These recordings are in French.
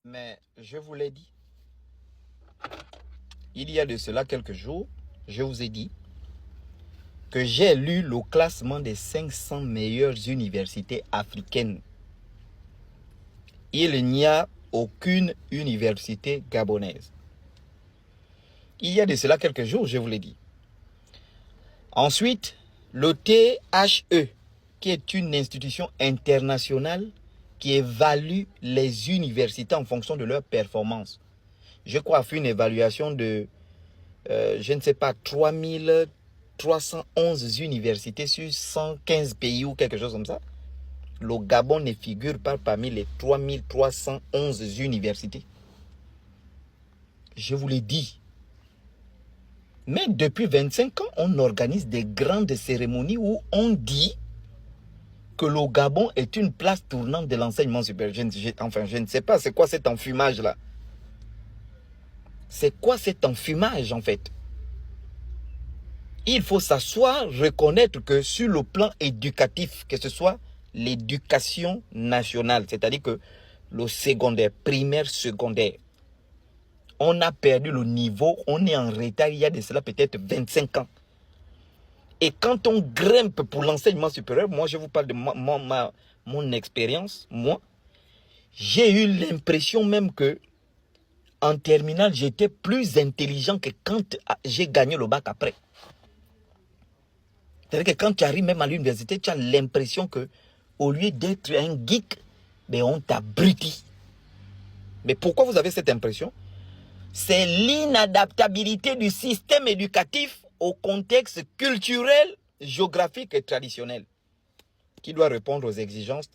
Mais je vous l'ai dit, il y a de cela quelques jours, je vous ai dit que j'ai lu le classement des 500 meilleures universités africaines. Il n'y a aucune université gabonaise. Il y a de cela quelques jours, je vous l'ai dit. Ensuite, le THE, qui est une institution internationale qui évalue les universités en fonction de leur performance. Je crois a fait une évaluation de, je ne sais pas, 3311 universités sur 115 pays ou quelque chose comme ça. Le Gabon ne figure pas parmi les 3311 universités. Je vous l'ai dit. Mais depuis 25 ans, on organise des grandes cérémonies où on dit que le Gabon est une place tournante de l'enseignement supérieur. Je ne sais pas, c'est quoi cet enfumage-là? C'est quoi cet enfumage, en fait? Il faut s'asseoir, reconnaître que sur le plan éducatif, que ce soit l'éducation nationale, c'est-à-dire que le secondaire, primaire, secondaire, on a perdu le niveau, on est en retard, il y a de cela peut-être 25 ans. Et quand on grimpe pour l'enseignement supérieur, moi je vous parle de mon expérience, moi, j'ai eu l'impression même que en terminale, j'étais plus intelligent que quand j'ai gagné le bac après. C'est-à-dire que quand tu arrives même à l'université, tu as l'impression que au lieu d'être un geek, ben on t'abrutit. Mais pourquoi vous avez cette impression? C'est l'inadaptabilité du système éducatif au contexte culturel, géographique et traditionnel qui doit répondre aux exigences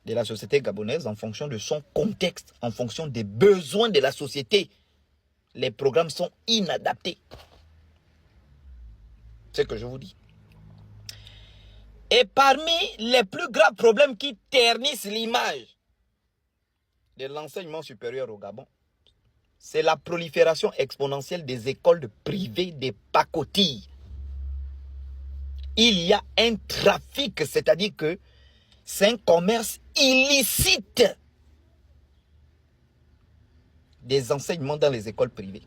de la société gabonaise en fonction de son contexte, en fonction des besoins de la société. Les programmes sont inadaptés. C'est ce que je vous dis. Et parmi les plus graves problèmes qui ternissent l'image de l'enseignement supérieur au Gabon, c'est la prolifération exponentielle des écoles privées, des pacotilles. Il y a un trafic, c'est-à-dire que c'est un commerce illicite des enseignements dans les écoles privées.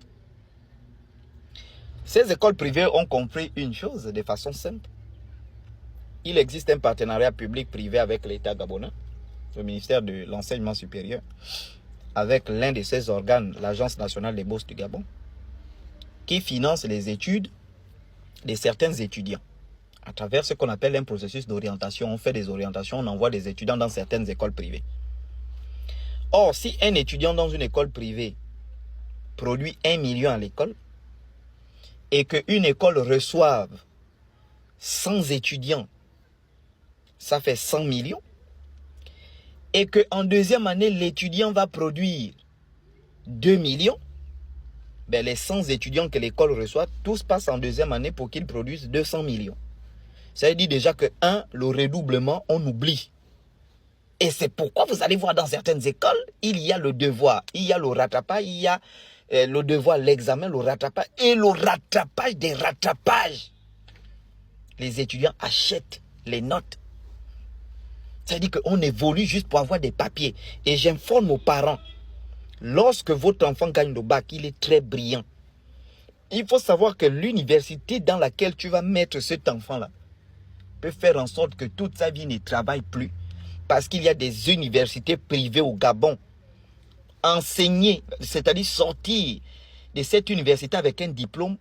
Ces écoles privées ont compris une chose de façon simple. Il existe un partenariat public-privé avec l'État gabonais, le ministère de l'Enseignement supérieur, avec l'un de ses organes, l'Agence nationale des bourses du Gabon, qui finance les études de certains étudiants. À travers ce qu'on appelle un processus d'orientation, on fait des orientations, on envoie des étudiants dans certaines écoles privées. Or, si un étudiant dans une école privée produit 1 million à l'école, et qu'une école reçoive 100 étudiants, ça fait 100 millions, et qu'en deuxième année, l'étudiant va produire 2 millions, ben les 100 étudiants que l'école reçoit, tous passent en deuxième année pour qu'ils produisent 200 millions. Ça veut dire déjà que, le redoublement, on oublie. Et c'est pourquoi vous allez voir dans certaines écoles, il y a le devoir, il y a le rattrapage, il y a le devoir, l'examen, le rattrapage et le rattrapage des rattrapages. Les étudiants achètent les notes. C'est-à-dire qu'on évolue juste pour avoir des papiers. Et j'informe aux parents, lorsque votre enfant gagne le bac, il est très brillant. Il faut savoir que l'université dans laquelle tu vas mettre cet enfant-là peut faire en sorte que toute sa vie ne travaille plus. Parce qu'il y a des universités privées au Gabon. Enseigner, c'est-à-dire sortir de cette université avec un diplôme,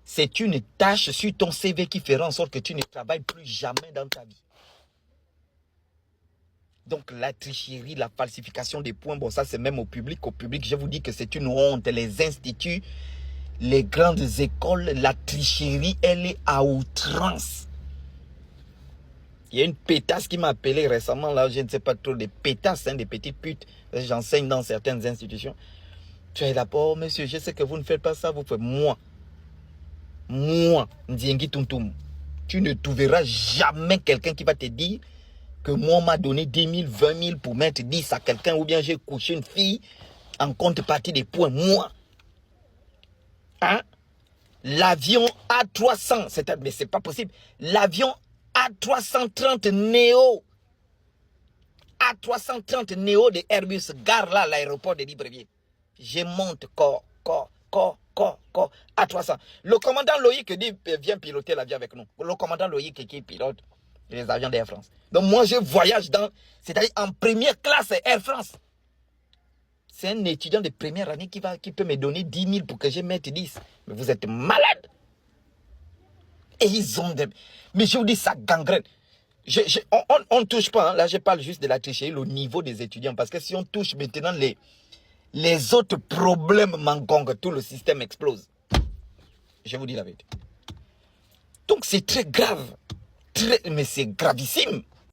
c'est une tâche sur ton CV qui fera en sorte que tu ne travailles plus jamais dans ta vie. Donc la tricherie, la falsification des points, bon ça c'est même au public. Au public, je vous dis que c'est une honte. Les instituts, les grandes écoles, la tricherie, elle est à outrance. Il y a une pétasse qui m'a appelé récemment, là, je ne sais pas trop, des pétasses, des petites putes. J'enseigne dans certaines institutions. Tu es là, oh monsieur, je sais que vous ne faites pas ça, vous faites moi, Ndiengi Tuntum. Tu ne trouveras jamais quelqu'un qui va te dire que moi, on m'a donné 10 000, 20 000 pour mettre 10 à quelqu'un, ou bien j'ai couché une fille en contrepartie des points. Moi. Hein? L'avion A300, mais c'est pas possible. L'avion A330 Neo A330 Néo de Airbus, gare là à l'aéroport de Libreville. Je monte corps, A300. Le commandant Loïc dit viens piloter l'avion avec nous. Le commandant Loïc qui pilote les avions d'Air France. Donc moi je voyage dans, c'est-à-dire en première classe Air France. C'est un étudiant de première année qui peut me donner 10 000 pour que je mette 10. Mais vous êtes malade. Et ils ont des... Mais je vous dis, ça gangrène. On ne touche pas, hein. Là je parle juste de la tricherie, le niveau des étudiants. Parce que si on touche maintenant les autres problèmes manquent, tout le système explose. Je vous dis la vérité. Donc c'est très grave. Mais c'est gravissime.